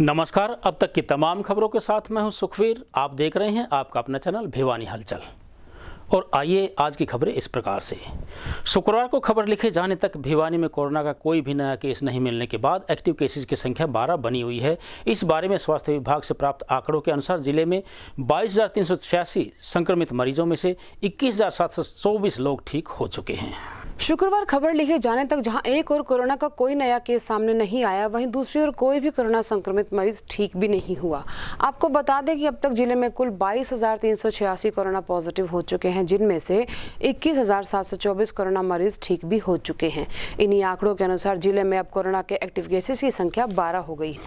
नमस्कार। अब तक की तमाम खबरों के साथ मैं हूं सुखवीर। आप देख रहे हैं आपका अपना चैनल भिवानी हलचल। और आइए आज की खबरें इस प्रकार से। शुक्रवार को खबर लिखे जाने तक भिवानी में कोरोना का कोई भी नया केस नहीं मिलने के बाद एक्टिव केसेस की संख्या 12 बनी हुई है। इस बारे में स्वास्थ्य विभाग से प्राप्त आंकड़ों के अनुसार जिले में 22,386 संक्रमित मरीजों में से 21,724 लोग ठीक हो चुके हैं। शुक्रवार खबर लिखे जाने तक जहां एक और कोरोना का कोई नया केस सामने नहीं आया, वहीं दूसरी ओर कोई भी कोरोना संक्रमित मरीज ठीक भी नहीं हुआ। आपको बता दें कि अब तक जिले में कुल 22,386 कोरोना पॉजिटिव हो चुके हैं, जिनमें से 21,724 कोरोना मरीज ठीक भी हो चुके हैं। इन्हीं आंकड़ों के अनुसार जिले में अब कोरोना के एक्टिव केसेस की संख्या 12 हो गई।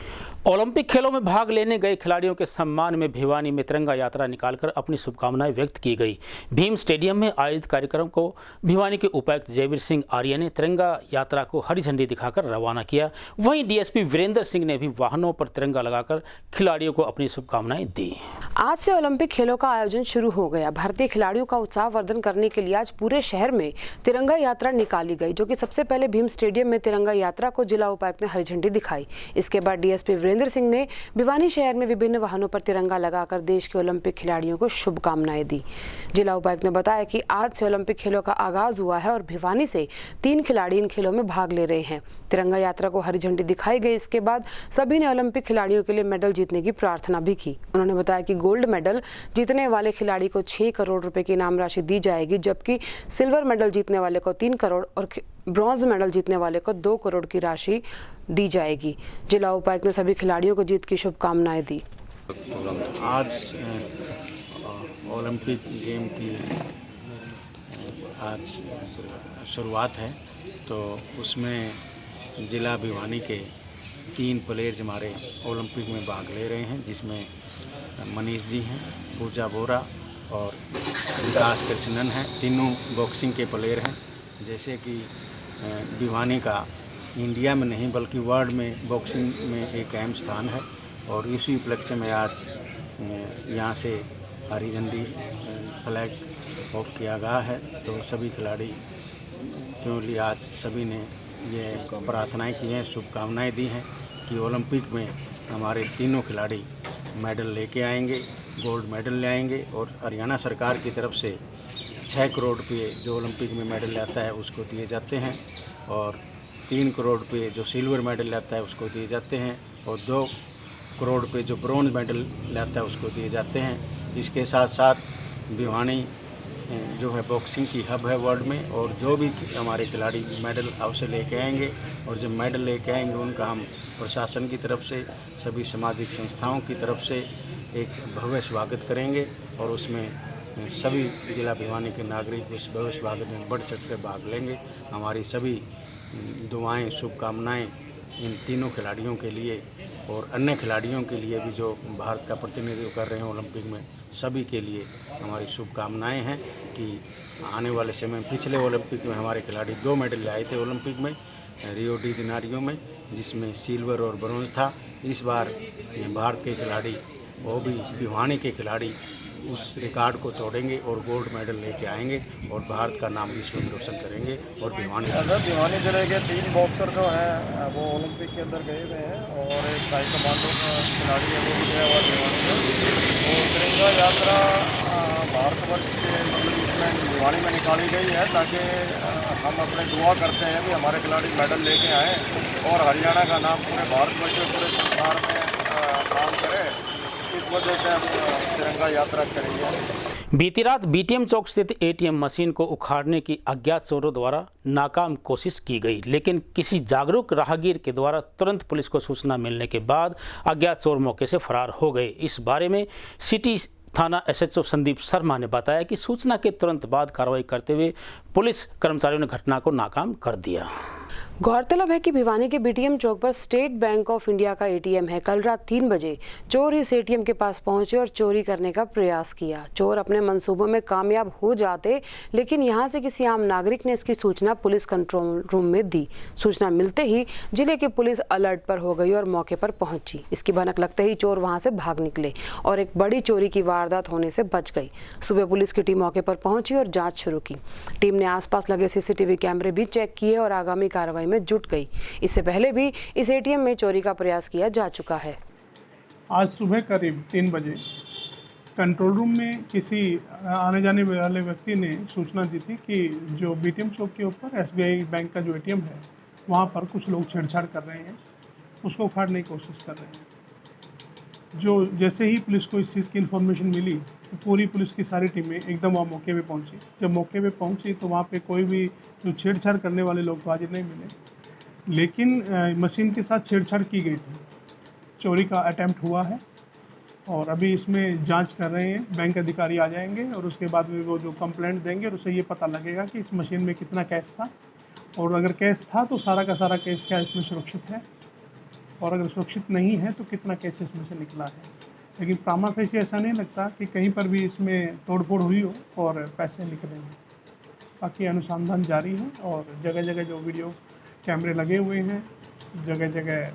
ओलंपिक खेलों में भाग लेने गए खिलाड़ियों के सम्मान में भिवानी में तिरंगा यात्रा निकालकर अपनी शुभकामनाएं व्यक्त की गई। भीम स्टेडियम में आयोजित कार्यक्रम को भिवानी के उपायुक्त जयवीर सिंह आर्य ने तिरंगा यात्रा को हरी झंडी दिखाकर रवाना किया। वहीं डीएसपी वीरेंद्र सिंह ने भी वाहनों पर तिरंगा लगाकर खिलाड़ियों को अपनी शुभकामनाएं दी। आज से ओलंपिक खेलों का आयोजन शुरू हो गया। भारतीय खिलाड़ियों का उत्साहवर्धन करने के लिए आज पूरे शहर में तिरंगा यात्रा निकाली गई, जो कि सबसे पहले भीम स्टेडियम में तिरंगा यात्रा को जिला उपायुक्त ने हरी झंडी दिखाई। इसके बाद डीएसपी वीरेंद्र सिंह ने भिवानी शहर में विभिन्न वाहनों पर तिरंगा लगाकर देश के ओलंपिक खिलाड़ियों को शुभकामनाएं दी। जिला उपायुक्त ने बताया कि आज से ओलंपिक खेलों का आगाज हुआ है और भिवानी से 3 खिलाड़ी इन खेलों में भाग ले रहे हैं। तिरंगा यात्रा को हरी झंडी दिखाई गई। इसके बाद सभी ने ओलंपिक खिलाड़ियों के लिए मेडल जीतने की प्रार्थना भी की। उन्होंने बताया कि गोल्ड मेडल जीतने वाले खिलाड़ी को 6 करोड़ रुपए की इनाम राशि दी जाएगी, जबकि सिल्वर मेडल जीतने वाले को 3 करोड़ और ब्रॉन्ज मेडल जीतने वाले को 2 करोड़ की राशि दी जाएगी। जिला उपायुक्त ने सभी खिलाड़ियों को जीत की शुभकामनाएं दी। आज ओलंपिक गेम की आज शुरुआत है, तो उसमें जिला भिवानी के 3 प्लेयर्स हमारे ओलंपिक में भाग ले रहे हैं, जिसमें मनीष जी हैं, पूजा बोरा और विकास कृष्णन हैं। तीनों बॉक्सिंग के प्लेयर हैं। जैसे कि भिवानी का इंडिया में नहीं बल्कि वर्ल्ड में बॉक्सिंग में एक अहम स्थान है, और इसी उपलक्ष्य में आज यहाँ से हरी झंडी फ्लैग ऑफ किया गया है। तो सभी खिलाड़ी के लिए आज सभी ने ये प्रार्थनाएं की हैं, शुभकामनाएं दी हैं कि ओलंपिक में हमारे तीनों खिलाड़ी मेडल लेके आएंगे, गोल्ड मेडल ले आएंगे। और हरियाणा सरकार की तरफ से 6 करोड़ रुपये जो ओलंपिक में मेडल लाता है उसको दिए जाते हैं, और 3 करोड़ रुपये जो सिल्वर मेडल लाता है उसको दिए जाते हैं, और 2 करोड़ रुपये जो ब्रॉन्ज मेडल लाता है उसको दिए जाते हैं। इसके साथ साथ भिवानी जो है बॉक्सिंग की हब है वर्ल्ड में, और जो भी हमारे खिलाड़ी मेडल अवश्य लेके आएंगे, और जब मेडल लेके आएंगे उनका हम प्रशासन की तरफ से, सभी सामाजिक संस्थाओं की तरफ से एक भव्य स्वागत करेंगे, और उसमें सभी जिला भिवानी के नागरिक उस भव्य स्वागत में बढ़ चढ़ कर भाग लेंगे। हमारी सभी दुआएं, शुभकामनाएं इन तीनों खिलाड़ियों के लिए और अन्य खिलाड़ियों के लिए भी जो भारत का प्रतिनिधित्व कर रहे हैं ओलंपिक में, सभी के लिए हमारी शुभकामनाएं हैं कि आने वाले समय में, पिछले ओलंपिक में हमारे खिलाड़ी 2 मेडल लाए थे ओलंपिक में, रियो डी जनेरियो में, जिसमें सिल्वर और ब्रॉन्ज था। इस बार भारत के खिलाड़ी, वो भी भिवानी के खिलाड़ी, उस रिकॉर्ड को तोड़ेंगे और गोल्ड मेडल लेके आएंगे और भारत का नाम विश्व में रोशन करेंगे। और भिवानी जिले के 3 बॉक्सर जो हैं वो ओलंपिक के अंदर गए हुए हैं, और एक टाई कमांडो का खिलाड़ी है वो भी गया हुआ भिवानी में। तो तिरंगा यात्रा भारतवर्ष के मतलब इसमें भिवानी में निकाली गई है, ताकि हम अपने दुआ करते हैं कि हमारे खिलाड़ी मेडल लेके आएँ और हरियाणा का नाम पूरे भारतवर्ष में, पूरे संसार में काम करे। इस वजह से हम तिरंगा यात्रा करेंगे। बीती रात बीटीएम चौक स्थित एटीएम मशीन को उखाड़ने की अज्ञात चोरों द्वारा नाकाम कोशिश की गई, लेकिन किसी जागरूक राहगीर के द्वारा तुरंत पुलिस को सूचना मिलने के बाद अज्ञात चोर मौके से फरार हो गए। इस बारे में सिटी थाना एसएचओ संदीप शर्मा ने बताया कि सूचना के तुरंत बाद कार्रवाई करते हुए पुलिस कर्मचारियों ने घटना को नाकाम कर दिया। गौरतलब है कि भिवानी के बीटीएम चौक पर स्टेट बैंक ऑफ इंडिया का एटीएम है। कल रात 3 बजे चोर इस एटीएम के पास पहुंचे और चोरी करने का प्रयास किया। चोर अपने मंसूबों में कामयाब हो जाते, लेकिन यहां से किसी आम नागरिक ने इसकी सूचना पुलिस कंट्रोल रूम में दी। सूचना मिलते ही जिले की पुलिस अलर्ट पर हो गई और मौके पर पहुंची। इसकी भनक लगते ही चोर वहां से भाग निकले और एक बड़ी चोरी की वारदात होने से बच गई। सुबह पुलिस की टीम मौके पर पहुंची और जाँच शुरू की। टीम ने आसपास लगे सीसीटीवी कैमरे भी चेक किए और आगामी कार्रवाई में जुट गई। इससे पहले भी इस एटीएम में चोरी का प्रयास किया जा चुका है। आज सुबह करीब 3 बजे कंट्रोल रूम में किसी आने जाने वाले व्यक्ति ने सूचना दी थी कि जो बीटीएम चौक के ऊपर एसबीआई बैंक का जो एटीएम है वहाँ पर कुछ लोग छेड़छाड़ कर रहे हैं, उसको उखाड़ने की कोशिश कर रहे हैं। जो जैसे ही पुलिस को इस चीज़ की इन्फॉर्मेशन मिली तो पूरी पुलिस की सारी टीमें एकदम वहाँ मौके पे पहुँची। जब मौके पे पहुँची तो वहाँ पे कोई भी जो छेड़छाड़ करने वाले लोग तो हाजिर नहीं मिले, लेकिन मशीन के साथ छेड़छाड़ की गई थी। चोरी का अटैम्प्ट हुआ है और अभी इसमें जांच कर रहे हैं। बैंक अधिकारी आ जाएंगे और उसके बाद में वो जो कंप्लेंट देंगे और उससे ये पता लगेगा कि इस मशीन में कितना कैश था, और अगर कैश था तो सारा का सारा कैश क्या इसमें सुरक्षित है, और अगर सुरक्षित नहीं है तो कितना कैश इसमें से निकला है। लेकिन प्रामा फेसी ऐसा नहीं लगता कि कहीं पर भी इसमें तोड़फोड़ हुई हो और पैसे निकले हैं। बाकी अनुसंधान जारी है और जगह जगह जो वीडियो कैमरे लगे हुए हैं, जगह जगह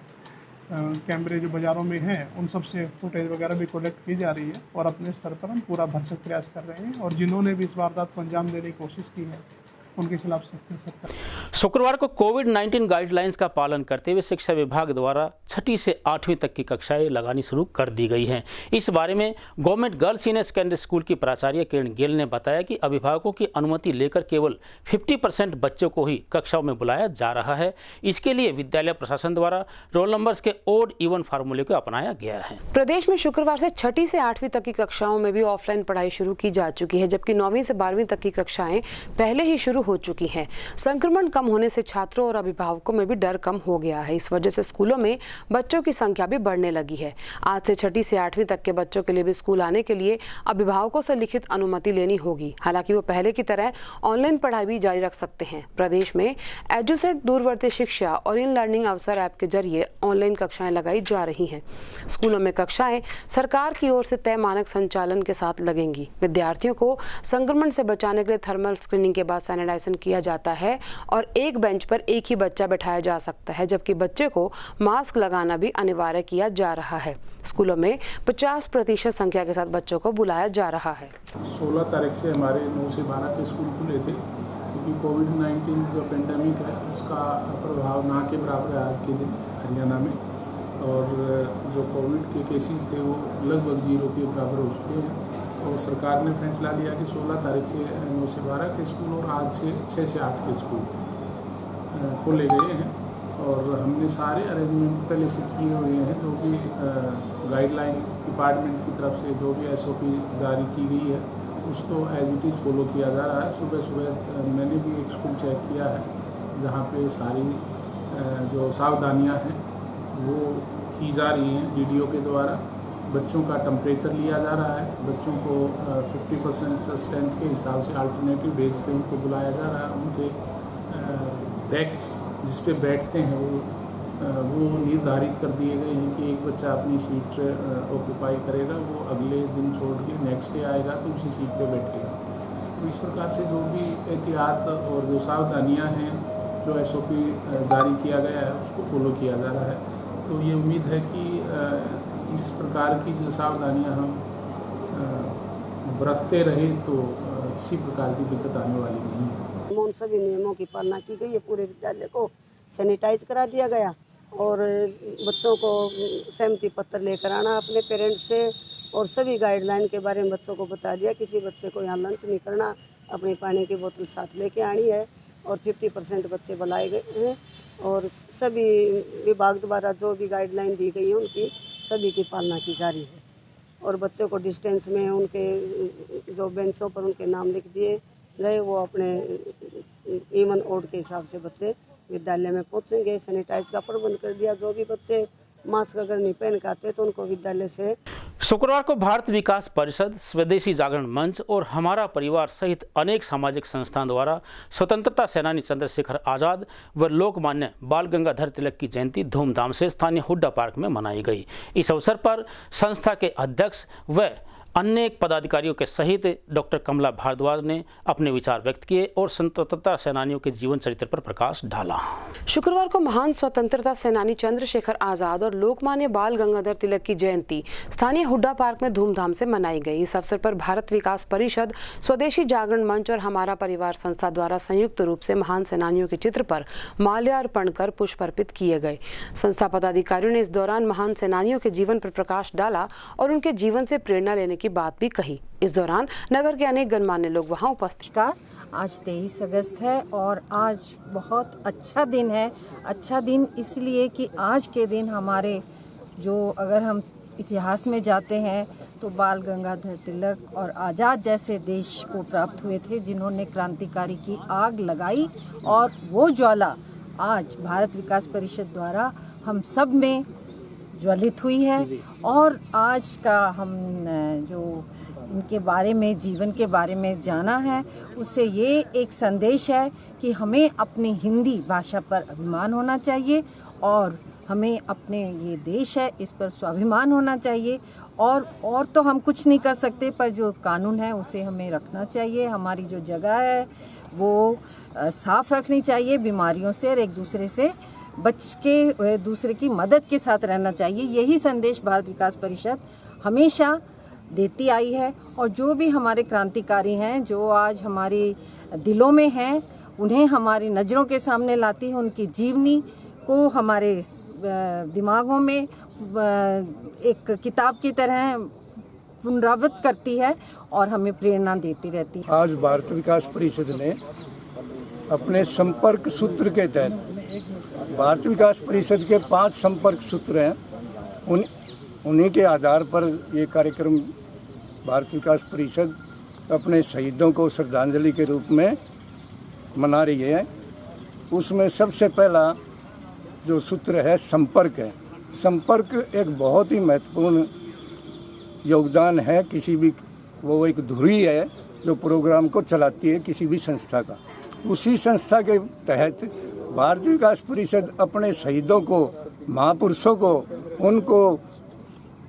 कैमरे जो बाज़ारों में हैं उन सब से फुटेज वगैरह भी कलेक्ट की जा रही है और अपने स्तर पर हम पूरा भरसक प्रयास कर रहे हैं। और जिन्होंने भी इस वारदात को अंजाम देने की कोशिश की है उनके खिलाफ सख्त से सख्त। शुक्रवार को कोविड-19 गाइडलाइंस का पालन करते हुए शिक्षा विभाग द्वारा 6ठी से 8वीं तक की कक्षाएं लगानी शुरू कर दी गई हैं। इस बारे में government girls senior secondary school की प्राचार्य किरण गिल ने बताया कि अभिभावकों की अनुमति लेकर केवल 50% बच्चों को ही कक्षाओं में बुलाया जा रहा है। इसके लिए विद्यालय प्रशासन द्वारा रोल नंबर्स के ओड इवन फार्मूले को अपनाया गया है। प्रदेश में शुक्रवार से 6ठी से 8वीं तक की कक्षाओं में भी ऑफलाइन पढ़ाई शुरू की जा चुकी है, जबकि 9वीं से 12वीं तक की कक्षाएं पहले ही शुरू हो चुकी हैं। संक्रमण कम होने से छात्रों और अभिभावकों में भी डर कम हो गया है। इस वजह से स्कूलों में बच्चों की संख्या भी बढ़ने लगी है। आज से 6ठी से 8वीं तक के बच्चों के लिए भी स्कूल आने के लिए अभिभावकों से लिखित अनुमति लेनी होगी। हालांकि वो पहले की तरह ऑनलाइन पढ़ाई भी जारी रख सकते हैं। प्रदेश में एजुसेट दूरवर्ती शिक्षा और इन लर्निंग अवसर ऐप के जरिए ऑनलाइन कक्षाएं लगाई जा रही हैं। स्कूलों में कक्षाएं सरकार की ओर से तय मानक संचालन के साथ लगेंगी। विद्यार्थियों को संक्रमण से बचाने के लिए थर्मल स्क्रीनिंग के बाद सैनिटाइजेशन किया जाता है और एक बेंच पर एक ही बच्चा बैठाया जा सकता है, जबकि बच्चे को मास्क लगाना भी अनिवार्य किया जा रहा है। स्कूलों में 50% संख्या के साथ बच्चों को बुलाया जा रहा है। 16 तारीख से हमारे 9 से 12 के स्कूल खुले थे, क्योंकि कोविड-19 जो पेंडेमिक है उसका प्रभाव ना के बराबर है आज के दिन हरियाणा में, और जो कोविड के केसेस थे वो लगभग 0 के बराबर हो चुके हैं। तो सरकार ने फैसला लिया कि 16 तारीख से 9 से 12 के स्कूल और आज से 6 से 8 के स्कूल खोले गए हैं। और हमने सारे अरेंजमेंट पहले से किए हुए हैं। जो भी गाइडलाइन डिपार्टमेंट की तरफ से जो भी SOP जारी की गई है उसको एज इट इज़ फॉलो किया जा रहा है। सुबह सुबह मैंने भी एक स्कूल चेक किया है जहाँ पे सारी जो सावधानियाँ हैं वो की जा रही हैं वीडियो के द्वारा। बच्चों का टेम्परेचर लिया जा रहा है, बच्चों को 50% स्ट्रेंथ के हिसाब से अल्टरनेटिव डेज पे उनको बुलाया जा रहा है। उनके डेस्क जिस पे बैठते हैं वो निर्धारित कर दिए गए हैं कि एक बच्चा अपनी सीट ऑक्यूपाई करेगा, वो अगले दिन छोड़ के नेक्स्ट डे आएगा तो उसी सीट पे बैठेगा। तो इस प्रकार से जो भी एहतियात और जो सावधानियाँ हैं, जो SOP जारी किया गया है उसको फॉलो किया जा रहा है। तो ये उम्मीद है कि इस प्रकार की जो सावधानियाँ हम बरतते रहे तो किसी प्रकार की दिक्कत आने वाली नहीं है। उन सभी नियमों की पालना की गई है। पूरे विद्यालय को सैनिटाइज करा दिया गया और बच्चों को सहमति पत्र लेकर आना अपने पेरेंट्स से, और सभी गाइडलाइन के बारे में बच्चों को बता दिया। किसी बच्चे को यहाँ लंच नहीं करना, अपनी पानी की बोतल साथ लेके आनी है। और 50% बच्चे बुलाए गए हैं और सभी विभाग द्वारा जो भी गाइडलाइन दी गई है उनकी सभी की पालना की जा रही है। और बच्चों को डिस्टेंस में उनके जो बेंचों पर उनके नाम लिख दिए गए वो अपने इवन ओड के हिसाब से बच्चे विद्यालय में पहुंचेंगे। सैनिटाइज का प्रबंध कर दिया। जो भी बच्चे मास्क अगर नहीं पहन के आते तो उनको विद्यालय से। शुक्रवार को भारत विकास परिषद, स्वदेशी जागरण मंच और हमारा परिवार सहित अनेक सामाजिक संस्थान द्वारा स्वतंत्रता सेनानी चंद्रशेखर आज़ाद व लोकमान्य बाल गंगाधर तिलक की जयंती धूमधाम से स्थानीय हुड्डा पार्क में मनाई गई। इस अवसर पर संस्था के अध्यक्ष व अन्य पदाधिकारियों के सहित डॉक्टर कमला भारद्वाज ने अपने विचार व्यक्त किए और स्वतंत्रता सेनानियों के जीवन चरित्र पर प्रकाश डाला। शुक्रवार को महान स्वतंत्रता सेनानी चंद्रशेखर आजाद और लोकमान्य बाल गंगाधर तिलक की जयंती स्थानीय हुड्डा पार्क में धूमधाम से मनाई गई। इस अवसर पर भारत विकास परिषद, स्वदेशी जागरण मंच और हमारा परिवार संस्था द्वारा संयुक्त रूप से महान सेनानियों के चित्र पर माल्यार्पण कर पुष्प अर्पित किए गए। संस्था पदाधिकारियों ने इस दौरान महान सेनानियों के जीवन पर प्रकाश डाला और उनके जीवन से प्रेरणा लेने की बात भी कही। इस दौरान नगर के अनेक गणमान्य लोग वहां उपस्थित। आज 23 अगस्त है और आज बहुत अच्छा दिन है। अच्छा दिन इसलिए कि आज के दिन हमारे जो, अगर हम इतिहास में जाते हैं तो बाल गंगाधर तिलक और आज़ाद जैसे देश को प्राप्त हुए थे, जिन्होंने क्रांतिकारी की आग लगाई और वो ज्वाला आज भारत विकास परिषद द्वारा हम सब में ज्वलित हुई है। और आज का हम जो उनके बारे में, जीवन के बारे में जाना है, उससे ये एक संदेश है कि हमें अपनी हिंदी भाषा पर अभिमान होना चाहिए और हमें अपने ये देश है इस पर स्वाभिमान होना चाहिए। और तो हम कुछ नहीं कर सकते, पर जो कानून है उसे हमें रखना चाहिए। हमारी जो जगह है वो साफ़ रखनी चाहिए बीमारियों से, और एक दूसरे से बच के दूसरे की मदद के साथ रहना चाहिए। यही संदेश भारत विकास परिषद हमेशा देती आई है। और जो भी हमारे क्रांतिकारी हैं, जो आज हमारे दिलों में हैं, उन्हें हमारी नज़रों के सामने लाती है, उनकी जीवनी को हमारे दिमागों में एक किताब की तरह पुनरावृत्त करती है और हमें प्रेरणा देती रहती है। आज भारत विकास परिषद ने अपने संपर्क सूत्र के तहत, भारत विकास परिषद के 5 संपर्क सूत्र हैं, उन्हीं के आधार पर ये कार्यक्रम भारत विकास परिषद अपने शहीदों को श्रद्धांजलि के रूप में मना रही है। उसमें सबसे पहला जो सूत्र है संपर्क है। संपर्क एक बहुत ही महत्वपूर्ण योगदान है किसी भी, वो एक धुरी है जो प्रोग्राम को चलाती है किसी भी संस्था का। उसी संस्था के तहत भारत विकास परिषद अपने शहीदों को, महापुरुषों को, उनको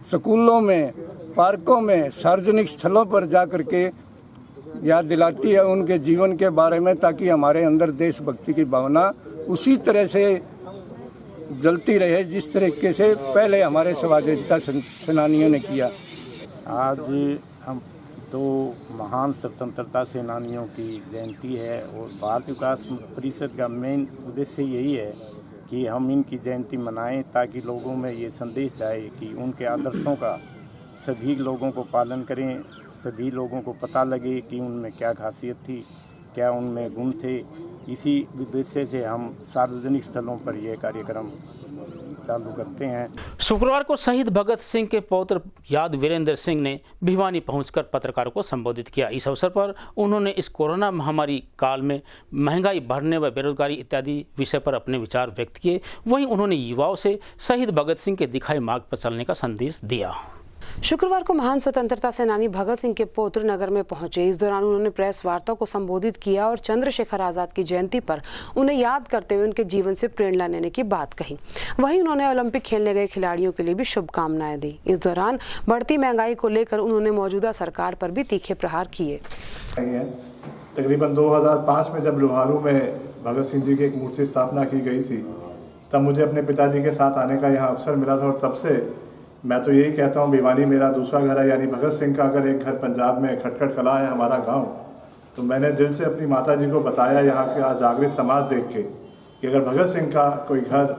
स्कूलों में, पार्कों में, सार्वजनिक स्थलों पर जा कर के याद दिलाती है उनके जीवन के बारे में, ताकि हमारे अंदर देशभक्ति की भावना उसी तरह से जलती रहे जिस तरीके से पहले हमारे स्वाधीनता सेनानियों ने किया। आज हम 2 महान स्वतंत्रता सेनानियों की जयंती है और भारत विकास परिषद का मेन उद्देश्य यही है कि हम इनकी जयंती मनाएं, ताकि लोगों में ये संदेश जाए कि उनके आदर्शों का सभी लोगों को पालन करें, सभी लोगों को पता लगे कि उनमें क्या खासियत थी, क्या उनमें गुण थे। इसी उद्देश्य से हम सार्वजनिक स्थलों पर यह कार्यक्रम चालू करते हैं। शुक्रवार को शहीद भगत सिंह के पौत्र याद वीरेंद्र सिंह ने भिवानी पहुंचकर पत्रकारों को संबोधित किया। इस अवसर पर उन्होंने इस कोरोना महामारी काल में महंगाई बढ़ने व बेरोजगारी इत्यादि विषय पर अपने विचार व्यक्त किए। वहीं उन्होंने युवाओं से शहीद भगत सिंह के दिखाए मार्ग पर चलने का संदेश दिया। शुक्रवार को महान स्वतंत्रता सेनानी भगत सिंह के पौत्र नगर में पहुंचे। इस दौरान उन्होंने प्रेस वार्ता को संबोधित किया और चंद्रशेखर आजाद की जयंती पर उन्हें याद करते हुए उनके जीवन से प्रेरणा लेने की बात कही। वहीं उन्होंने ओलंपिक खेलने गए खिलाड़ियों के लिए भी शुभकामनाएं दी। इस दौरान बढ़ती महंगाई को लेकर उन्होंने मौजूदा सरकार पर भी तीखे प्रहार किए। तकरीबन 2005 में जब लोहारू में भगत सिंह जी की एक मूर्ति स्थापना की गई थी, तब मुझे अपने पिताजी के साथ आने का यहाँ अवसर मिला था और तब से मैं तो यही कहता हूँ भिवानी मेरा दूसरा घर है। यानी भगत सिंह का अगर एक घर पंजाब में खटखट कला है हमारा गांव, तो मैंने दिल से अपनी माता जी को बताया यहाँ का जागृत समाज देख के कि अगर भगत सिंह का कोई घर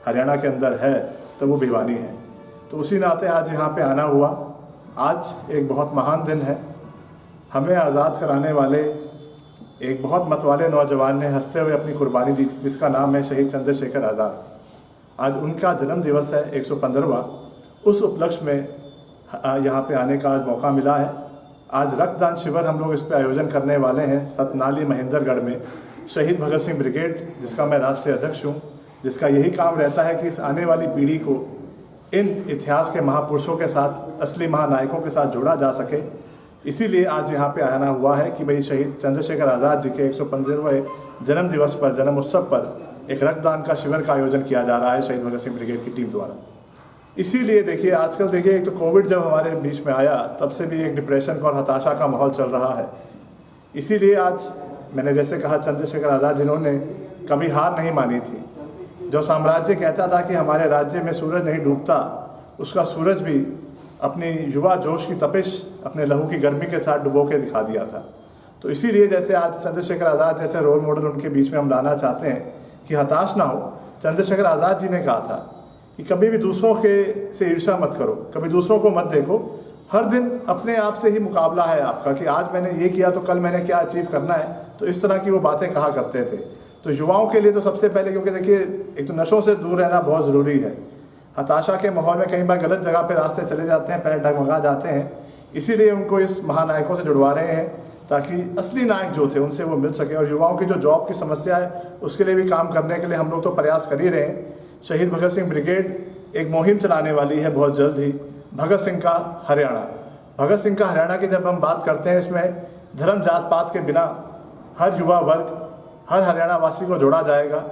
हरियाणा के अंदर है तो वो भिवानी है। तो उसी नाते आज यहाँ पे आना हुआ। आज एक बहुत महान दिन है। हमें आज़ाद कराने वाले एक बहुत मतवाले नौजवान ने हंसते हुए अपनी कुर्बानी दी थी, जिसका नाम है शहीद चंद्रशेखर आज़ाद। आज उनका जन्म दिवस है 115वां। उस उपलक्ष्य में यहाँ पे आने का आज मौका मिला है। आज रक्तदान शिविर हम लोग इस पे आयोजन करने वाले हैं सतनाली महेंद्रगढ़ में, शहीद भगत सिंह ब्रिगेड, जिसका मैं राष्ट्रीय अध्यक्ष हूँ, जिसका यही काम रहता है कि इस आने वाली पीढ़ी को इन इतिहास के महापुरुषों के साथ, असली महानायकों के साथ जोड़ा जा सके। इसीलिए आज यहाँ पे आना हुआ है कि भाई शहीद चंद्रशेखर आज़ाद जी के 115वें जन्म दिवस पर, जन्म उत्सव पर एक रक्तदान का शिविर का आयोजन किया जा रहा है शहीद भगत सिंह ब्रिगेड की टीम द्वारा। इसीलिए देखिए आजकल देखिए एक तो कोविड जब हमारे बीच में आया तब से भी एक डिप्रेशन का और हताशा का माहौल चल रहा है। इसीलिए आज मैंने जैसे कहा चंद्रशेखर आज़ाद जिन्होंने कभी हार नहीं मानी थी, जो साम्राज्य कहता था कि हमारे राज्य में सूरज नहीं डूबता, उसका सूरज भी अपनी युवा जोश की तपिश अपने लहू की गर्मी के साथ डुबो के दिखा दिया था। तो इसीलिए जैसे आज चंद्रशेखर आज़ाद जैसे रोल मॉडल उनके बीच में हम लाना चाहते हैं कि हताश ना हो। चंद्रशेखर आज़ाद जी ने कहा था कि कभी भी दूसरों के से ईर्ष्या मत करो, कभी दूसरों को मत देखो, हर दिन अपने आप से ही मुकाबला है आपका कि आज मैंने ये किया तो कल मैंने क्या अचीव करना है। तो इस तरह की वो बातें कहा करते थे। तो युवाओं के लिए तो सबसे पहले, क्योंकि देखिए एक तो नशों से दूर रहना बहुत ज़रूरी है। हताशा के माहौल में कई बार गलत जगह पे रास्ते चले जाते हैं, पैर डगमगा जाते हैं। इसीलिए उनको इस महानायकों से जुड़वा रहे हैं ताकि असली नायक जो थे उनसे वो मिल सके। और युवाओं की जो जॉब की समस्या है उसके लिए भी काम करने के लिए हम लोग तो प्रयास कर ही रहे हैं। शहीद भगत सिंह ब्रिगेड एक मुहिम चलाने वाली है बहुत जल्द ही, भगत सिंह का हरियाणा। भगत सिंह का हरियाणा की जब हम बात करते हैं, इसमें धर्म जात पात के बिना हर युवा वर्ग, हर हरियाणा वासी को जोड़ा जाएगा।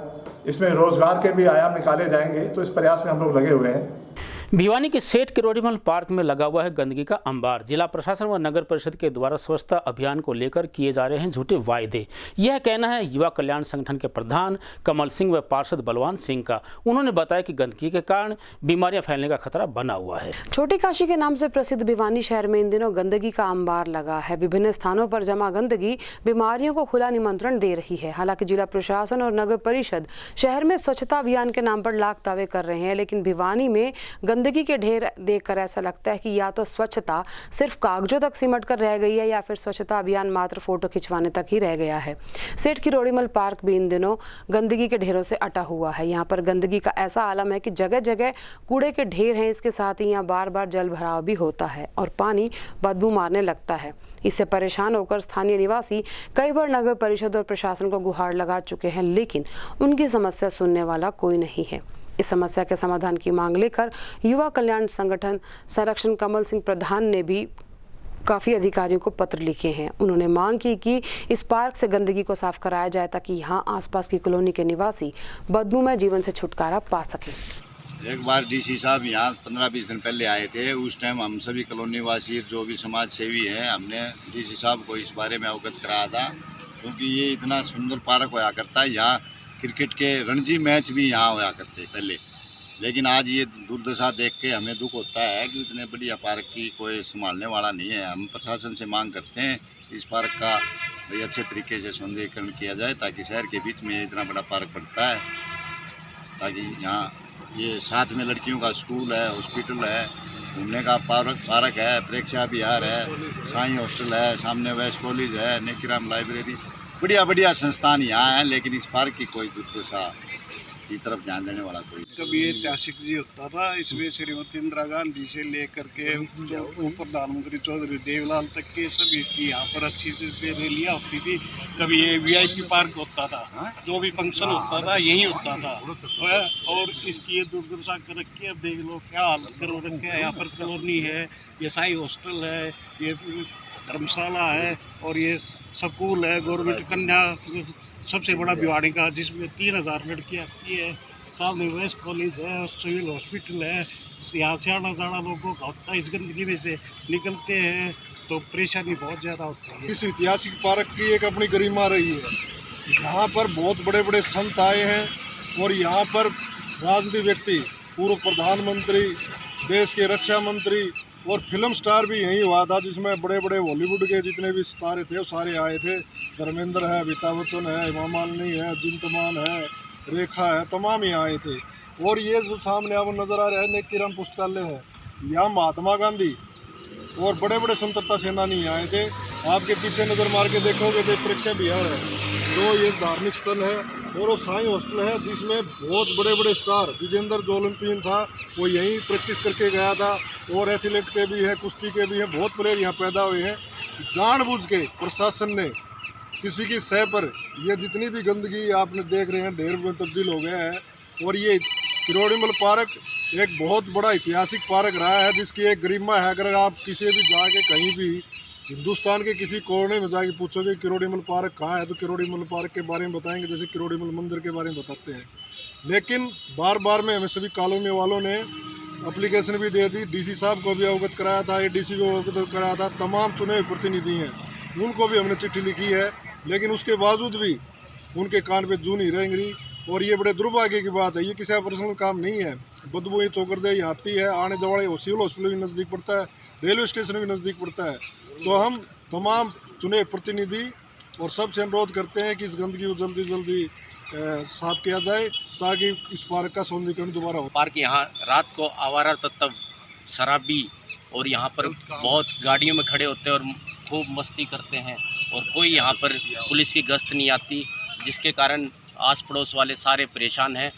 इसमें रोजगार के भी आयाम निकाले जाएंगे। तो इस प्रयास में हम लोग लगे हुए हैं। भिवानी के सेठ किरोड़ीमल पार्क में लगा हुआ है गंदगी का अंबार। जिला प्रशासन व नगर परिषद के द्वारा स्वच्छता अभियान को लेकर किए जा रहे हैं झूठे वायदे, यह कहना है युवा कल्याण संगठन के प्रधान कमल सिंह व पार्षद बलवान सिंह का। उन्होंने बताया कि गंदगी के कारण बीमारियां फैलने का खतरा बना हुआ है। छोटी काशी के नाम से प्रसिद्ध भिवानी शहर में इन दिनों गंदगी का अंबार लगा है। विभिन्न स्थानों पर जमा गंदगी बीमारियों को खुला निमंत्रण दे रही है। हालांकि जिला प्रशासन और नगर परिषद शहर में स्वच्छता अभियान के नाम पर लाख दावे कर रहे हैं, लेकिन भिवानी में गंदगी के ढेर देखकर ऐसा लगता है कि या तो स्वच्छता सिर्फ कागजों तक सिमट कर रह गई है या फिर स्वच्छता अभियान मात्र फोटो खिंचवाने तक ही रह गया है। सेठ किरोड़ीमल पार्क भी इन दिनों गंदगी के ढेरों से अटा हुआ है। यहाँ पर गंदगी का ऐसा आलम है कि जगह जगह कूड़े के ढेर हैं। इसके साथ ही यहाँ बार बार जल भराव भी होता है और पानी बदबू मारने लगता है। इससे परेशान होकर स्थानीय निवासी कई बार नगर परिषद और प्रशासन को गुहार लगा चुके हैं, लेकिन उनकी समस्या सुनने वाला कोई नहीं है। इस समस्या के समाधान की मांग लेकर युवा कल्याण संगठन संरक्षण कमल सिंह प्रधान ने भी काफ़ी अधिकारियों को पत्र लिखे हैं। उन्होंने मांग की कि इस पार्क से गंदगी को साफ कराया जाए ताकि यहाँ आसपास की कॉलोनी के निवासी बदबूमय जीवन से छुटकारा पा सकें। एक बार डीसी साहब यहाँ 15-20 दिन पहले आए थे। उस टाइम हम सभी कॉलोनी वासी जो भी समाज सेवी हैं, हमने डीसी साहब को इस बारे में अवगत कराया था, क्योंकि ये इतना सुंदर पार्क होया करता है। यहाँ क्रिकेट के रणजी मैच भी यहाँ होया करते पहले, लेकिन आज ये दुर्दशा देख के हमें दुख होता है कि इतने बढ़िया पार्क की कोई संभालने वाला नहीं है। हम प्रशासन से मांग करते हैं इस पार्क का भाई अच्छे तरीके से सौंदर्यीकरण किया जाए, ताकि शहर के बीच में इतना बड़ा पार्क पड़ता है, ताकि यहाँ ये साथ में लड़कियों का स्कूल है, हॉस्पिटल है, घूमने का पार्क है, प्रेक्षा विहार है, साईं हॉस्टल है, सामने वेस्ट कॉलेज है, नेकीराम लाइब्रेरी, बढ़िया संस्थान यहाँ हैं, लेकिन इस पार्क की कोई दुर्दशा की तरफ ध्यान देने वाला कोई। कभी ऐतिहासिक जी होता था, इसमें श्रीमती इंदिरा गांधी से लेकर के प्रधानमंत्री चौधरी देवलाल तक के सभी की यहाँ पर अच्छी से रैलियाँ होती थी। कभी ये VIP पार्क होता था, जो भी फंक्शन होता था यही होता था। और इसकी ये दुर्दशा कर रखी है। अब देख लो क्या हालत कर रखे है। यहाँ पर कॉलोनी है, ये साई हॉस्टल है, ये धर्मशाला है और ये स्कूल है गवर्नमेंट कन्या सबसे बड़ा भिवानी का, जिसमें 3000 लड़कियाँ आती है। सामने वेस्ट कॉलेज है, सिविल हॉस्पिटल है। यहाँ से आना जाना लोगों का होता है। इस गंदगी में से निकलते हैं तो परेशानी बहुत ज़्यादा होती है। इस ऐतिहासिक पार्क की एक अपनी गरिमा रही है। यहाँ पर बहुत बड़े बड़े संत आए हैं और यहाँ पर राजनीतिक व्यक्ति, पूर्व प्रधानमंत्री, देश के रक्षा मंत्री और फिल्म स्टार भी यहीं हुआ था, जिसमें बड़े बड़े बॉलीवुड के जितने भी सितारे थे वो सारे आए थे। धर्मेंद्र है, अमिताभ बच्चन है, हेमा मालिनी है, जिंतमान है, रेखा है, तमाम ही आए थे। और ये जो सामने आपको नज़र आ रहा है नेकीराम पुस्तकालय है, यहाँ महात्मा गांधी और बड़े बड़े स्वतंत्रता सेनानी आए थे। आपके पीछे नज़र मार के देखोगे तो प्रेक्षा विहार है, तो ये धार्मिक स्थल है। और वो साईं हॉस्टल है, जिसमें बहुत बड़े बड़े स्टार, विजेंद्र जो ओलंपियन था वो यहीं प्रैक्टिस करके गया था। और एथलीट के भी हैं, कुश्ती के भी हैं, बहुत प्लेयर यहाँ पैदा हुए हैं। जानबूझ के प्रशासन ने किसी की सह पर ये जितनी भी गंदगी आपने देख रहे हैं ढेर में तब्दील हो गया है। और ये किरोड़ीमल पार्क एक बहुत बड़ा ऐतिहासिक पार्क रहा है, जिसकी एक गरिमा है। अगर आप किसी भी जाके कहीं भी हिंदुस्तान के किसी कोने में जाके पूछोगे किरोड़ीमल पार्क कहाँ है, तो किरोड़ीमल पार्क के बारे में बताएंगे, जैसे किरोड़ीमल मंदिर के बारे में बताते हैं। लेकिन बार बार में हमें सभी कॉलोनी वालों ने एप्लीकेशन भी दे दी, डीसी साहब को भी अवगत कराया था, एडीसी को अवगत कराया था, तमाम चुने हुए प्रतिनिधि हैं उनको भी हमने चिट्ठी लिखी है, लेकिन उसके बावजूद भी उनके कान पे जू नहीं रहेंगी। और ये बड़े दुर्भाग्य की बात है, ये किसी का पर्सनल काम नहीं है। बदबू ये चौकरदे आती है, आने जाने सिविल हॉस्पिटल भी नज़दीक पड़ता है, रेलवे स्टेशन भी नज़दीक पड़ता है। तो हम तमाम चुने प्रतिनिधि और सबसे अनुरोध करते हैं कि इस गंदगी को जल्दी जल्दी साफ किया जाए ताकि इस पार्क का सौंदर्यीकरण दोबारा हो। पार्क यहाँ रात को आवारा तत्व शराबी और यहाँ पर बहुत गाड़ियों में खड़े होते हैं और खूब मस्ती करते हैं और कोई यहाँ पर पुलिस की गश्त नहीं आती, जिसके कारण आस पड़ोस वाले सारे परेशान हैं।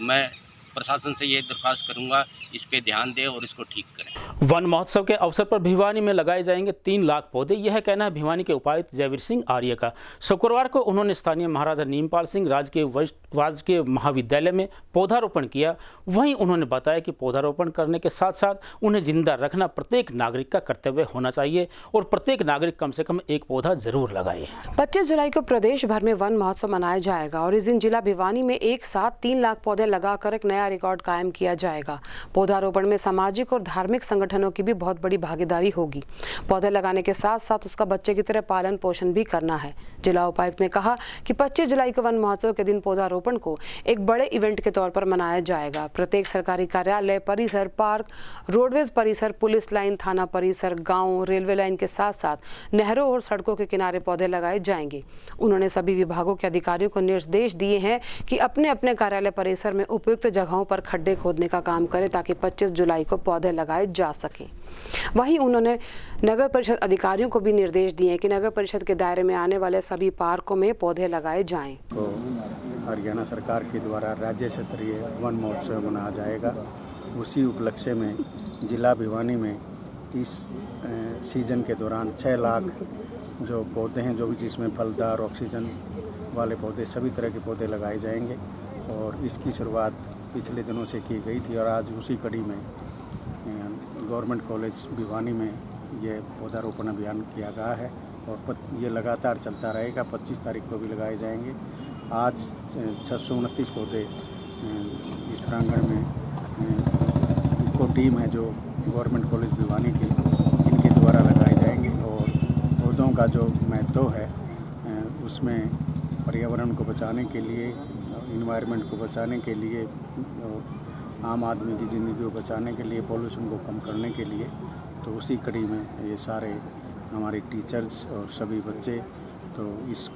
मैं प्रशासन से ये दरख्वास्त करूंगा, इस पे ध्यान दें और इसको ठीक करें। वन महोत्सव के अवसर पर भिवानी में लगाए जाएंगे 3 लाख पौधे, यह कहना है भिवानी के उपायुक्त जयवीर सिंह आर्य का। शुक्रवार को उन्होंने स्थानीय महाराजा नीमपाल सिंह राजकीय महाविद्यालय में पौधारोपण किया। वहीं उन्होंने बताया कि पौधारोपण करने के साथ साथ उन्हें जिंदा रखना प्रत्येक नागरिक का कर्तव्य होना चाहिए और प्रत्येक नागरिक कम से कम एक पौधा जरूर लगाए। 25 जुलाई को प्रदेश भर में वन महोत्सव मनाया जाएगा और इस दिन जिला भिवानी में एक साथ 3 लाख पौधे लगाकर एक नया रिकॉर्ड कायम किया जाएगा। पौधारोपण में सामाजिक और धार्मिक संगठनों की भी बहुत बड़ी भागीदारी होगी। पौधे लगाने के साथ साथ उसका बच्चे की तरह पालन पोषण भी करना है। जिला उपायुक्त ने कहा कि 25 जुलाई को वन महोत्सव के दिन पौधारोपण को एक बड़े इवेंट के तौर पर मनाया जाएगा। प्रत्येक सरकारी कार्यालय परिसर, पार्क, रोडवेज परिसर, पुलिस लाइन, थाना परिसर, गाँव, रेलवे लाइन के साथ साथ नहरों और सड़कों के किनारे पौधे लगाए जाएंगे। उन्होंने सभी विभागों के अधिकारियों को निर्देश दिए हैं कि अपने अपने कार्यालय परिसर में उपयुक्त जगहों पर खड्डे खोदने का काम करें ताकि 25 जुलाई को पौधे लगाए जा सकें। वहीं उन्होंने नगर परिषद अधिकारियों को भी निर्देश दिए कि नगर परिषद के दायरे में आने वाले सभी पार्कों में पौधे लगाए जाएं। तो हरियाणा सरकार के द्वारा राज्य स्तरीय वन महोत्सव मनाया जाएगा। उसी उपलक्ष्य में जिला भिवानी में इस सीजन के दौरान 6 लाख जो पौधे हैं, जो भी जिसमें फलदार ऑक्सीजन वाले पौधे, सभी तरह के पौधे लगाए जाएंगे। और इसकी शुरुआत पिछले दिनों से की गई थी और आज उसी कड़ी में गवर्नमेंट कॉलेज भिवानी में ये पौधारोपण अभियान किया गया है और ये लगातार चलता रहेगा। 25 तारीख को भी लगाए जाएंगे। आज 629 पौधे इस प्रांगण में इको टीम है जो गवर्नमेंट कॉलेज भिवानी की, इनके द्वारा लगाए जाएंगे। और पौधों का जो महत्व है उसमें पर्यावरण को बचाने के लिए, इन्वायरमेंट को बचाने के लिए और आम आदमी की ज़िंदगी को बचाने के लिए, पॉल्यूशन को कम करने के लिए, तो उसी कड़ी में ये सारे हमारे टीचर्स और सभी बच्चे तो इस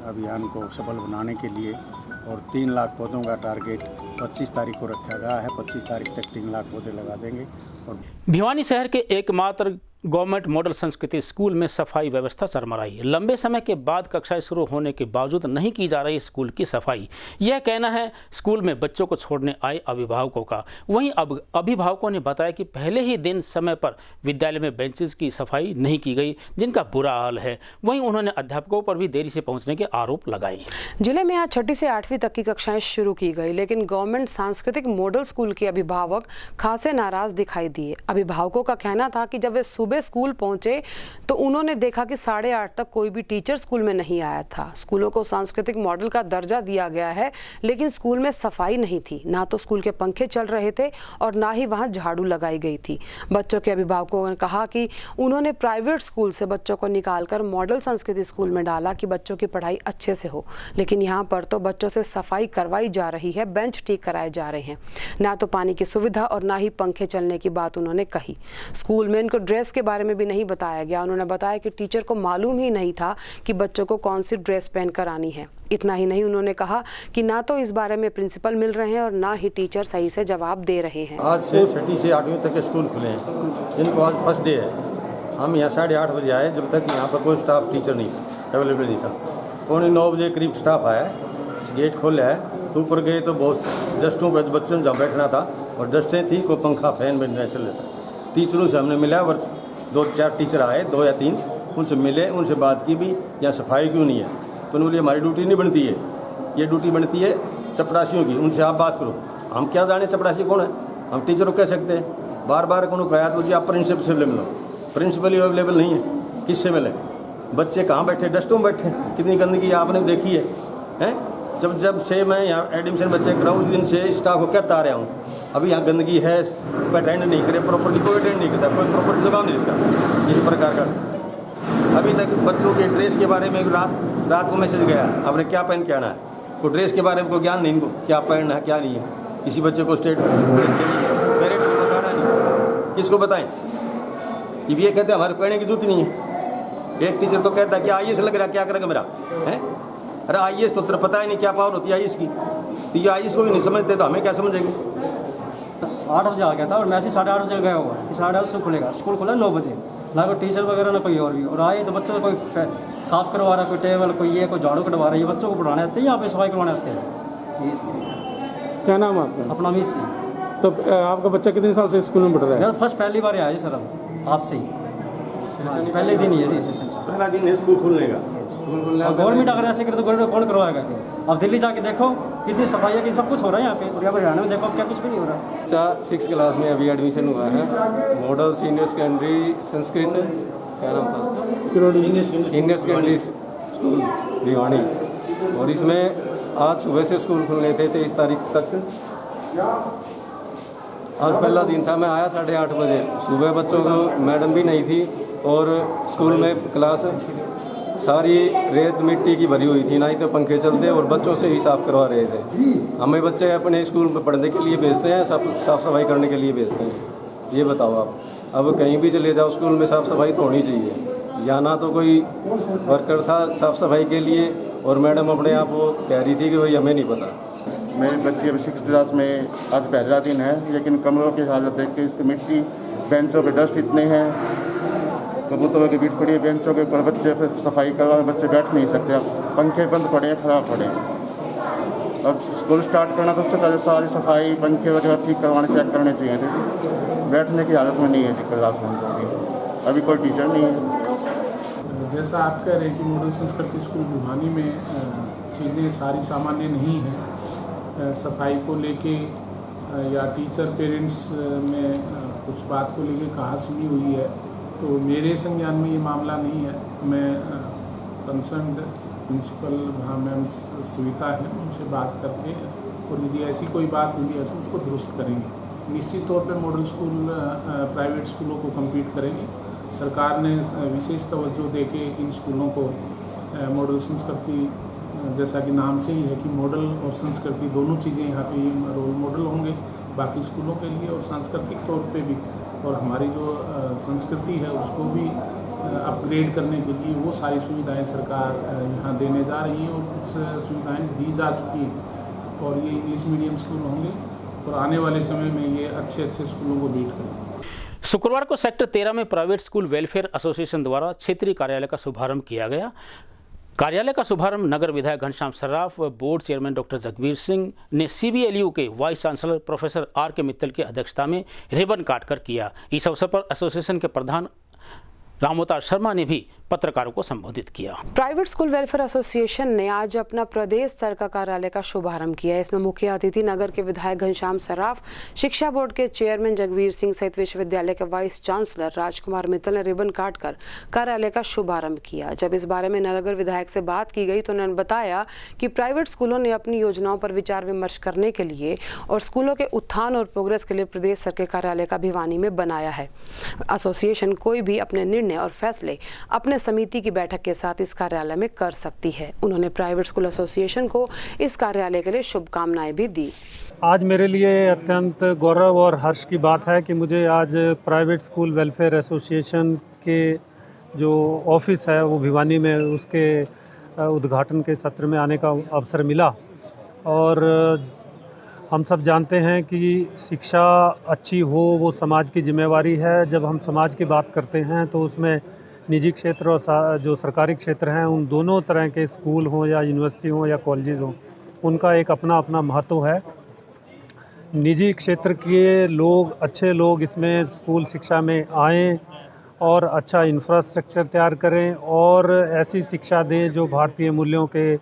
अभियान को सफल बनाने के लिए और 3 लाख पौधों का टारगेट 25 तारीख को रखा गया है। 25 तारीख तक 3 लाख पौधे लगा देंगे। और भिवानी शहर के एकमात्र गवर्नमेंट मॉडल संस्कृति स्कूल में सफाई व्यवस्था चरमराई। लंबे समय के बाद कक्षाएं शुरू होने के बावजूद नहीं की जा रही स्कूल की सफाई, यह कहना है स्कूल में बच्चों को छोड़ने आए अभिभावकों का। वहीं अब अभिभावकों ने बताया कि पहले ही दिन समय पर विद्यालय में बेंचेस की सफाई नहीं की गई, जिनका बुरा हाल है। वहीं उन्होंने अध्यापकों पर भी देरी से पहुंचने के आरोप लगाए। जिले में आज 6ठी से 8वीं तक की कक्षाएं शुरू की गई, लेकिन गवर्नमेंट सांस्कृतिक मॉडल स्कूल के अभिभावक खासे नाराज दिखाई दिए। अभिभावकों का कहना था कि जब वे सुबह स्कूल पहुंचे तो उन्होंने देखा कि 8:30 तक कोई भी टीचर स्कूल में नहीं आया था। स्कूलों को सांस्कृतिक मॉडल का दर्जा दिया गया है, लेकिन स्कूल में सफाई नहीं थी। ना तो स्कूल के पंखे चल रहे थे और ना ही वहां झाड़ू लगाई गई थी। बच्चों के अभिभावकों ने कहा कि उन्होंने प्राइवेट स्कूल से बच्चों को निकालकर मॉडल संस्कृति स्कूल में डाला कि बच्चों की पढ़ाई अच्छे से हो, लेकिन यहाँ पर तो बच्चों से सफाई करवाई जा रही है, बेंच ठीक कराए जा रहे हैं। ना तो पानी की सुविधा और ना ही पंखे चलने की बात उन्होंने कही। स्कूल में इनको ड्रेस के बारे में भी नहीं बताया गया। उन्होंने बताया कि टीचर को मालूम ही नहीं था कि बच्चों को कौन सी ड्रेस पहनकर आनी है। इतना ही नहीं, उन्होंने कहा कि ना तो इस बारे में प्रिंसिपल मिल रहे हैं और ना ही टीचर सही से जवाब दे रहे हैं। आज से 6ठी से 8वीं तक के स्कूल खुले हैं, जिनको आज फर्स्ट डे है। हम यहाँ 8:30 बजे आए, जब तक यहाँ पर कोई स्टाफ टीचर नहीं अवेलेबल नहीं था। 8:45 बजे करीब स्टाफ आया, गेट खोला है तो ऊपर गए तो बहुत डस्टों पर बच्चों ने जहाँ बैठना था और डस्टें थी, कोई पंखा फैन में चल रहा था। टीचरों से हमने मिला और 2-4 टीचर आए, 2 या 3, उनसे मिले, उनसे बात की भी यहाँ सफाई क्यों नहीं है। तो उन्होंने हमारी ड्यूटी नहीं बनती है, ये ड्यूटी बनती है चपरासियों की, उनसे आप बात करो। हम क्या जाने चपरासी कौन है, हम टीचर को कह सकते हैं। बार बार उन्होंने कहा तो जी आप प्रिंसिपल से मिलो, प्रिंसिपल ही अवेलेबल नहीं है, किससे मिले। बच्चे कहाँ बैठे, डस्टों में बैठे, कितनी गंदगी आपने देखी है, हैं? जब से मैं यहाँ एडमिशन बच्चे कराऊँ उस दिन से स्टाफ को कहता आ रहा हूँ अभी यहाँ गंदगी है, कोई अटेंड नहीं करे प्रॉपरली, कोई अटेंड नहीं करता, कोई प्रॉपर जवाब नहीं देता इस प्रकार का। अभी तक बच्चों के ड्रेस के बारे में रात को मैसेज गया, आपने क्या पहन के आना है, कोई ड्रेस के बारे में कोई ज्ञान नहीं, इनको क्या पहनना है क्या नहीं है। किसी बच्चे को स्टेट पेरेंट्स को बताना नहीं, किसको बताएं। ये कहते हैं हमारे पहनने की जरूरत नहीं है। एक टीचर तो कहता है कि IAS लग रहा है, क्या करेगा मेरा है। अरे IAS तो तेरा पता ही नहीं क्या पावर होती है IAS की, तो ये IAS को भी नहीं समझते तो हमें क्या समझेंगे। 8 बजे आ गया था और मैसेज 8:30 बजे गया हुआ कि 8:30 से खुलेगा। स्कूल खुला 9 बजे, ना कोई टीचर वगैरह ना कोई और भी। और आए तो बच्चों को कोई साफ़ करवा रहा, कोई टेबल, कोई ये, कोई झाड़ू कटवा रहा है। ये बच्चों को पढ़ाने आते हैं, यहाँ पे सफाई करवाने आते हैं। क्या नाम है आपका? अपना अमित सिंह। तो आपका बच्चा कितने साल से स्कूल में पढ़ रहा है? यार फर्स्ट पहली बार आया जी सर, आज से ही पहले दिन ही है जी, पहला दिन है स्कूल खुलने का। गवर्नमेंट अगर ऐसे करे तो गवर्नमेंट कौन करवाएगा फिर? अब दिल्ली जाके देखो कितनी सफाई है, कि सब कुछ हो रहा है यहाँ पे, और यहाँ पर हरियाणा में देखो क्या कुछ भी नहीं हो रहा। बच्चा 6th क्लास में अभी एडमिशन हुआ है, मॉडल सीनियर सेकेंडरी संस्कृत, क्या नाम था उसका, सीनियर सेकेंडरी स्कूल भिवानी। और इसमें आज सुबह से स्कूल खुलने थे 23 तारीख तक। आज पहला दिन था, मैं आया 8:30 बजे। सुबह बच्चों को मैडम भी नहीं थी और स्कूल में क्लास सारी रेत मिट्टी की भरी हुई थी, ना ही तो पंखे चलते और बच्चों से ही साफ़ करवा रहे थे। हमें बच्चे अपने स्कूल में पढ़ने के लिए भेजते हैं, साफ़ सफाई करने के लिए भेजते हैं। ये बताओ आप, अब कहीं भी चले जाओ स्कूल में साफ़ सफाई तो होनी चाहिए। या ना तो कोई वर्कर था साफ़ सफाई के लिए, और मैडम अपने आप वो कह रही थी कि भाई हमें नहीं पता। मेरे बच्चे अभी 6th क्लास में आज पहला दिन है, लेकिन कमरों की हालत देख के इसकी मिट्टी, बेंचों पे डस्ट इतने हैं, कबूतरों की बीट पड़ी है बेंचों के ऊपर। बच्चे फिर सफाई करवा, बच्चे बैठ नहीं सकते, पंखे बंद पड़े हैं, ख़राब पड़े हैं। अब स्कूल स्टार्ट करना तो उससे पहले सारी सफाई पंखे वगैरह ठीक करवाने, चेक करने चाहिए थे। बैठने की हालत में नहीं है क्लासरूम में, अभी कोई टीचर नहीं है। जैसा आप कह रहे हैं कि मॉडल संस्कृति स्कूल भिवानी में चीज़ें सारी सामान्य नहीं हैं, सफाई को लेके या टीचर पेरेंट्स में कुछ बात को लेके कहा सुनी हुई है, तो मेरे संज्ञान में ये मामला नहीं है। मैं कंसर्न प्रिंसिपल मैम सुविता है, उनसे बात करके, और यदि ऐसी कोई बात हुई है तो उसको दुरुस्त करेंगे। निश्चित तौर पे मॉडल स्कूल प्राइवेट स्कूलों को कम्पीट करेंगे। सरकार ने विशेष तवज्जो देके इन स्कूलों को मॉडल संस्कृति, जैसा कि नाम से ही है कि मॉडल और संस्कृति दोनों चीज़ें यहाँ पे रोल मॉडल होंगे बाकी स्कूलों के लिए, और सांस्कृतिक तौर पे भी, और हमारी जो संस्कृति है उसको भी अपग्रेड करने के लिए वो सारी सुविधाएं सरकार यहाँ देने जा रही है, और कुछ सुविधाएं दी जा चुकी हैं। और ये इंग्लिश मीडियम स्कूल होंगे और आने वाले समय में ये अच्छे स्कूलों को बीट करेंगे। शुक्रवार को सेक्टर 13 में प्राइवेट स्कूल वेलफेयर एसोसिएशन द्वारा क्षेत्रीय कार्यालय का शुभारंभ किया गया। कार्यालय का शुभारंभ नगर विधायक घनश्याम सर्राफ व board chairman doctor Jagbir Singh ने CBLU के vice chancellor professor RK Mittal की अध्यक्षता में रिबन काटकर किया। इस अवसर पर एसोसिएशन के प्रधान रामोतार शर्मा ने भी पत्रकारों को संबोधित किया। प्राइवेट स्कूल वेलफेयर एसोसिएशन ने आज अपना प्रदेश स्तर का कार्यालय का शुभारंभ किया है। इसमें मुख्य अतिथि नगर के विधायक घनश्याम सर्राफ, शिक्षा बोर्ड के चेयरमैन जगबीर सिंह सहित विश्वविद्यालय के वाइस चांसलर राजकुमार मित्तल ने रिबन काटकर कार्यालय का शुभारंभ किया। जब इस बारे में नगर विधायक से बात की गई तो उन्होंने बताया कि प्राइवेट स्कूलों ने अपनी योजनाओं पर विचार विमर्श करने के लिए और स्कूलों के उत्थान और प्रोग्रेस के लिए प्रदेश स्तर के कार्यालय का भिवानी में बनाया है। एसोसिएशन कोई भी अपने निर्णय और फैसले अपने समिति की बैठक के साथ इस कार्यालय में कर सकती है। उन्होंने प्राइवेट स्कूल एसोसिएशन को इस कार्यालय के लिए शुभकामनाएं भी दी। आज मेरे लिए अत्यंत गौरव और हर्ष की बात है कि मुझे आज प्राइवेट स्कूल वेलफेयर एसोसिएशन के जो ऑफिस है वो भिवानी में, उसके उद्घाटन के सत्र में आने का अवसर मिला। और हम सब जानते हैं कि शिक्षा अच्छी हो वो समाज की जिम्मेवारी है। जब हम समाज की बात करते हैं तो उसमें निजी क्षेत्र और जो सरकारी क्षेत्र हैं, उन दोनों तरह के स्कूल हों या यूनिवर्सिटी हों या कॉलेजेस हों, उनका एक अपना अपना महत्व है। निजी क्षेत्र के लोग, अच्छे लोग इसमें स्कूल शिक्षा में आएँ और अच्छा इंफ्रास्ट्रक्चर तैयार करें और ऐसी शिक्षा दें जो भारतीय मूल्यों के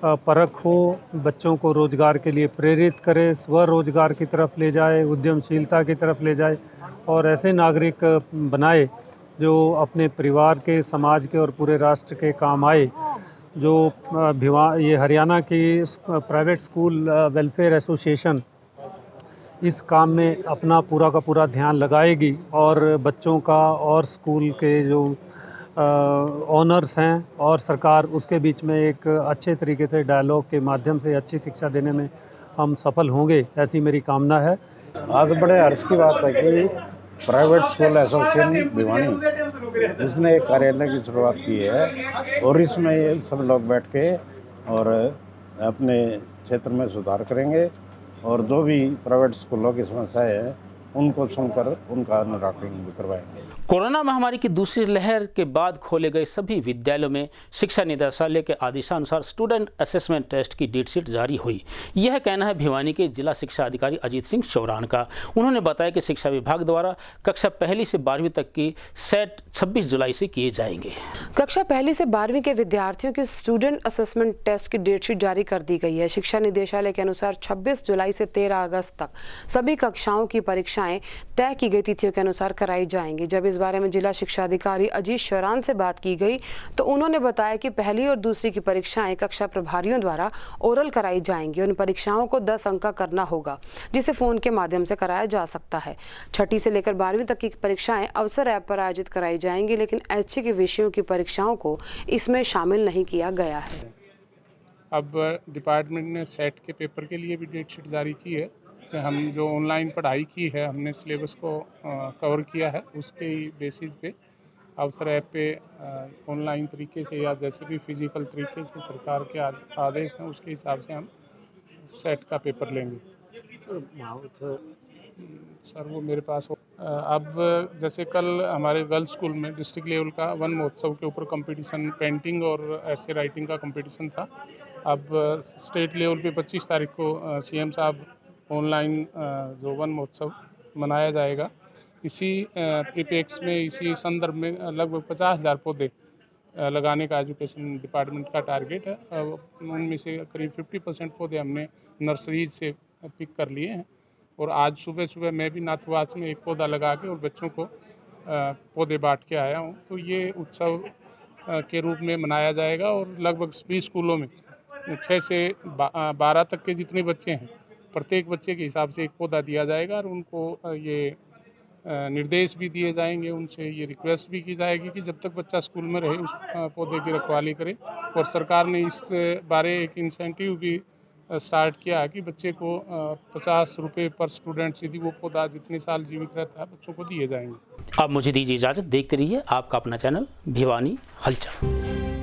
परख हो, बच्चों को रोज़गार के लिए प्रेरित करे, स्वरोजगार की तरफ ले जाए, उद्यमशीलता की तरफ ले जाए और ऐसे नागरिक बनाए जो अपने परिवार के, समाज के और पूरे राष्ट्र के काम आए। जो ये हरियाणा की प्राइवेट स्कूल वेलफेयर एसोसिएशन इस काम में अपना पूरा का पूरा ध्यान लगाएगी और बच्चों का और स्कूल के जो ऑनर्स हैं और सरकार, उसके बीच में एक अच्छे तरीके से डायलॉग के माध्यम से अच्छी शिक्षा देने में हम सफल होंगे, ऐसी मेरी कामना है। आज बड़े हर्ष की बात है कि प्राइवेट स्कूल एसोसिएशन भिवानी जिसने एक कार्यालय की शुरुआत की है और इसमें ये सब लोग बैठ के और अपने क्षेत्र में सुधार करेंगे और जो भी प्राइवेट स्कूलों की समस्याएं हैं उनको सुनकर उनका निराकरण भी करवाएंगे। कोरोना महामारी की दूसरी लहर के बाद खोले गए सभी विद्यालयों में शिक्षा निदेशालय के आदेशानुसार स्टूडेंट असेसमेंट टेस्ट की डेट शीट जारी हुई। यह कहना है भिवानी के जिला शिक्षा अधिकारी अजीत सिंह चौरान का। उन्होंने बताया कि शिक्षा विभाग द्वारा कक्षा 1 से 12वीं तक की सेट 26 जुलाई से किए जाएंगे। कक्षा 1 से 12वीं के विद्यार्थियों की स्टूडेंट असेसमेंट टेस्ट की डेट शीट जारी कर दी गई है। शिक्षा निदेशालय के अनुसार 26 जुलाई से 13 अगस्त तक सभी कक्षाओं की परीक्षाएं तय की गई तिथियों के अनुसार कराई जाएंगी। जब इस बारे में जिला शिक्षा अधिकारी अजीत चौरान से बात की गई तो उन्होंने बताया कि पहली और दूसरी की परीक्षाएं कक्षा प्रभारियों द्वारा ओरल कराई जाएंगी। उन परीक्षाओं को 10 अंक का करना होगा, जिसे फोन के माध्यम से कराया जा सकता है। 6ठी से लेकर 12वीं तक की परीक्षाएं अवसर ऐप पर आयोजित कराई जाएंगी, लेकिन ऐच्छिक विषयों की परीक्षाओं को इसमें शामिल नहीं किया गया है। अब डिपार्टमेंट ने सेट के पेपर के लिए भी डेट शीट जारी की है। हम जो ऑनलाइन पढ़ाई की है, हमने सिलेबस को कवर किया है, उसके बेसिस पे अवसर ऐप पे ऑनलाइन तरीके से या जैसे भी फिजिकल तरीके से सरकार के आदेश हैं उसके हिसाब से हम सेट का पेपर लेंगे। सर वो मेरे पास अब जैसे कल हमारे गर्ल्स स्कूल में डिस्ट्रिक्ट लेवल का वन महोत्सव के ऊपर कंपटीशन, पेंटिंग और ऐसे राइटिंग का कंपटीशन था। अब स्टेट लेवल पे 25 तारीख को सीएम साहब ऑनलाइन जो वन महोत्सव मनाया जाएगा, इसी परिप्रेक्ष्य में, इसी संदर्भ में लगभग 50,000 पौधे लगाने का एजुकेशन डिपार्टमेंट का टारगेट है। उनमें से करीब 50% पौधे हमने नर्सरीज से पिक कर लिए हैं और आज सुबह मैं भी नाथुवास में एक पौधा लगा के और बच्चों को पौधे बांट के आया हूँ। तो ये उत्सव के रूप में मनाया जाएगा और लगभग सभी स्कूलों में 6 से 12 तक के जितने बच्चे हैं प्रत्येक बच्चे के हिसाब से एक पौधा दिया जाएगा और उनको ये निर्देश भी दिए जाएंगे, उनसे ये रिक्वेस्ट भी की जाएगी कि जब तक बच्चा स्कूल में रहे उस पौधे की रखवाली करे। और सरकार ने इस बारे एक इंसेंटिव भी स्टार्ट किया कि बच्चे को 50 रुपये पर स्टूडेंट सीधी वो पौधा जितने साल जीवित रहता है बच्चों को दिए जाएंगे। अब मुझे दीजिए इजाज़त। देखते रहिए आपका अपना चैनल भिवानी हलचल।